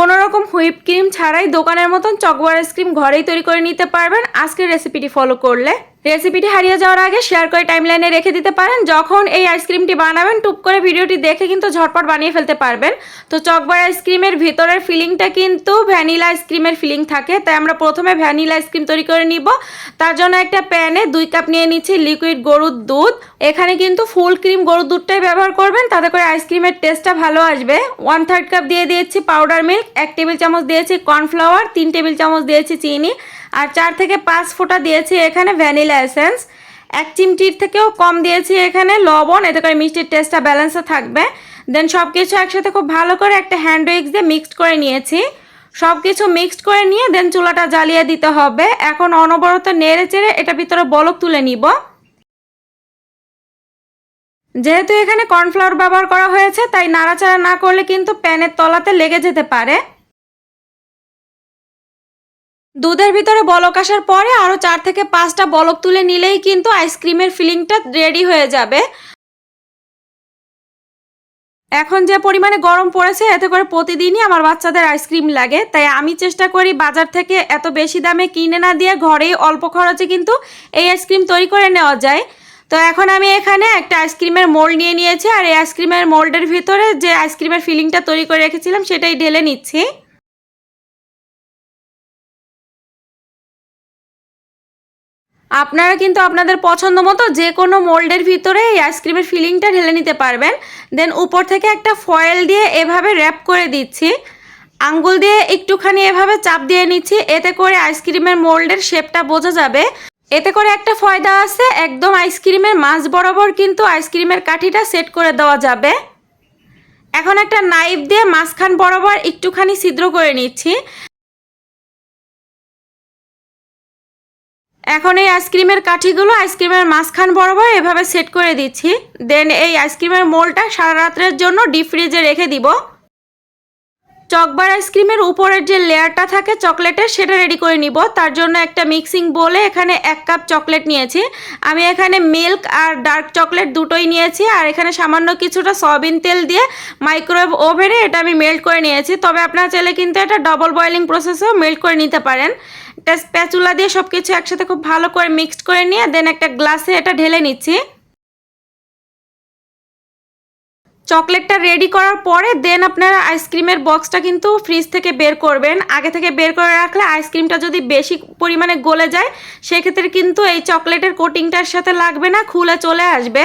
কোনো রকম whip cream ছাড়াই দোকানের মতন চকোবার আইসক্রিম ঘরেই তৈরি করে নিতে পারবেন আজকের রেসিপিটি ফলো করলে। রেসিপিটি হারিয়ে যাওয়ার আগে শেয়ার করে টাইমলাইনে রেখে দিতে পারেন। যখন এই আইসক্রিমটি বানাবেন টুপ করে ভিডিওটি দেখে কিন্তু ঝটপট বানিয়ে ফেলতে পারবেন। তো চকোবার আইসক্রিমের ভিতরের ফিলিংটা কিন্তু ভ্যানিলা আইসক্রিমের ফিলিং থাকে, তাই আমরা প্রথমে ভ্যানিলা আইসক্রিম তৈরি করে নিব। তার জন্য একটা প্যানে 2 কাপ নিয়ে নিচ্ছি লিকুইড গরুর দুধ। এখানে কিন্তু ফুল ক্রিম গরুর দুধটাই ব্যবহার করবেন, তাতে করে আইসক্রিমের টেস্টটা ভালো আসবে। 1/3 কাপ দিয়ে দিয়েছি পাউডার মিল্ক, 1 টেবিল চামচ দিয়েছি কর্নফ্লাওয়ার, 3 টেবিল চামচ দিয়েছি চিনি, আর 4 থেকে 5 ফোঁটা দিয়েছি এখানে ভ্যানিলা এসেন্স। 1 চিমটির থেকেও কম দিয়েছি এখানে লবণ, এতে করে মিষ্টির টেস্টটা ব্যালেন্সে থাকবে। দেন সব কিছু একসাথে খুব ভালো করে একটা হ্যান্ড উইক্স দিয়ে মিক্সড করে নিয়েছি। সব কিছু মিক্সড করে নিয়ে দেন চুলাটা জ্বালিয়ে দিতে হবে। এখন অনবরত নেড়ে চেড়ে এটা ভিতরে বলক তুলে নিব। যেহেতু এখানে কর্নফ্লাওয়ার ব্যবহার করা হয়েছে, তাই নাড়াচাড়া না করলে কিন্তু প্যানের তলাতে লেগে যেতে পারে। দুধের ভিতরে বলক আসার পরে আরও 4 থেকে 5টা বলক তুলে নিলেই কিন্তু আইসক্রিমের ফিলিংটা রেডি হয়ে যাবে। এখন যে পরিমাণে গরম পড়েছে, এতে করে প্রতিদিনই আমার বাচ্চাদের আইসক্রিম লাগে, তাই আমি চেষ্টা করি বাজার থেকে এত বেশি দামে কিনে না দিয়ে ঘরেই অল্প খরচে কিন্তু এই আইসক্রিম তৈরি করে নেওয়া যায়। তো এখন আমি এখানে একটা আইসক্রিমের মোল্ড নিয়ে নিয়েছি, আর এই আইসক্রিমের মোল্ডের ভিতরে যে আইসক্রিমের ফিলিংটা তৈরি করে রেখেছিলাম সেটাই ঢেলে নিচ্ছি। আপনারা কিন্তু আপনাদের পছন্দ মতো যে কোনো মোল্ডের ভিতরে এই আইসক্রিমের ফিলিংটা ঢেলে নিতে পারবেন। দেন উপর থেকে একটা ফয়েল দিয়ে এভাবে র্যাপ করে দিচ্ছি। আঙ্গুল দিয়ে একটুখানি এভাবে চাপ দিয়ে নিচ্ছি, এতে করে আইসক্রিমের মোল্ডের শেপটা বোঝা যাবে। এতে করে একটা ফায়দা আছে, একদম আইসক্রিমের মাঝ বরাবর কিন্তু আইসক্রিমের কাঠিটা সেট করে দেওয়া যাবে। এখন একটা নাইফ দিয়ে মাঝখান বরাবর একটুখানি ছিদ্র করে নিচ্ছি। এখন এই আইসক্রিমের কাঠিগুলো আইসক্রিমের মাঝখান বরাবর এভাবে সেট করে দিচ্ছি। দেন এই আইসক্রিমের মোল্ডটা সারা রাতের জন্য ডিপ ফ্রিজে রেখে দিব। চকবার আইসক্রিমের উপরের যে লেয়ারটা থাকে চকলেটের, সেটা রেডি করে নিব। তার জন্য একটা মিক্সিং বোলে এখানে 1 কাপ চকলেট নিয়েছি। আমি এখানে মিল্ক আর ডার্ক চকলেট দুটোই নিয়েছি, আর এখানে সামান্য কিছুটা সয়াবিন তেল দিয়ে মাইক্রোওয়েভ ওভেনে এটা আমি মেল্ট করে নিয়েছি। তবে আপনারা চাইলে কিন্তু এটা ডবল বয়েলিং প্রসেসেও মেল্ট করে নিতে পারেন। একটা স্প্যাচুলা দিয়ে সব কিছু একসাথে খুব ভালো করে মিক্সড করে নিয়ে দেন একটা গ্লাসে এটা ঢেলে নিচ্ছি। চকলেটটা রেডি করার পরে দেন আপনারা আইসক্রিমের বক্সটা কিন্তু ফ্রিজ থেকে বের করবেন। আগে থেকে বের করে রাখলে আইসক্রিমটা যদি বেশি পরিমাণে গলে যায়, সেক্ষেত্রে কিন্তু এই চকলেটের কোটিংটার সাথে লাগবে না, খুলে চলে আসবে।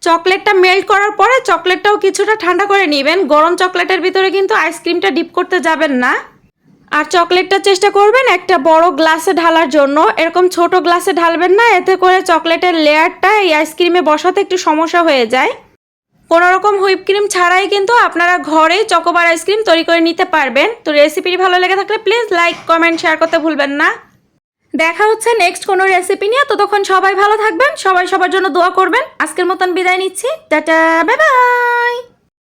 চকলেটটা মেল্ট করার পরে চকলেটটাও কিছুটা ঠান্ডা করে নেবেন। গরম চকলেটের ভিতরে কিন্তু আইসক্রিমটা ডিপ করতে যাবেন না। আর চকলেটটা চেষ্টা করবেন একটা বড় গ্লাসে ঢালার জন্য, এরকম ছোট গ্লাসে ঢালবেন না, এতে করে চকলেটের লেয়ারটা এই আইসক্রিমে বসাতে একটু সমস্যা হয়ে যায়। কোনো রকম হুইপ ক্রিম ছাড়াই কিন্তু আপনারা ঘরেই চকোবার আইসক্রিম তৈরি করে নিতে পারবেন। তো রেসিপিটি ভালো লেগে থাকলে প্লিজ লাইক, কমেন্ট, শেয়ার করতে ভুলবেন না। দেখা হচ্ছে নেক্সট কোনো রেসিপি নিয়ে। ততক্ষণ সবাই ভালো থাকবেন, সবাই সবার জন্য দোয়া করবেন। আজকের মতন বিদায় নিচ্ছি, টাটা, বাই বাই।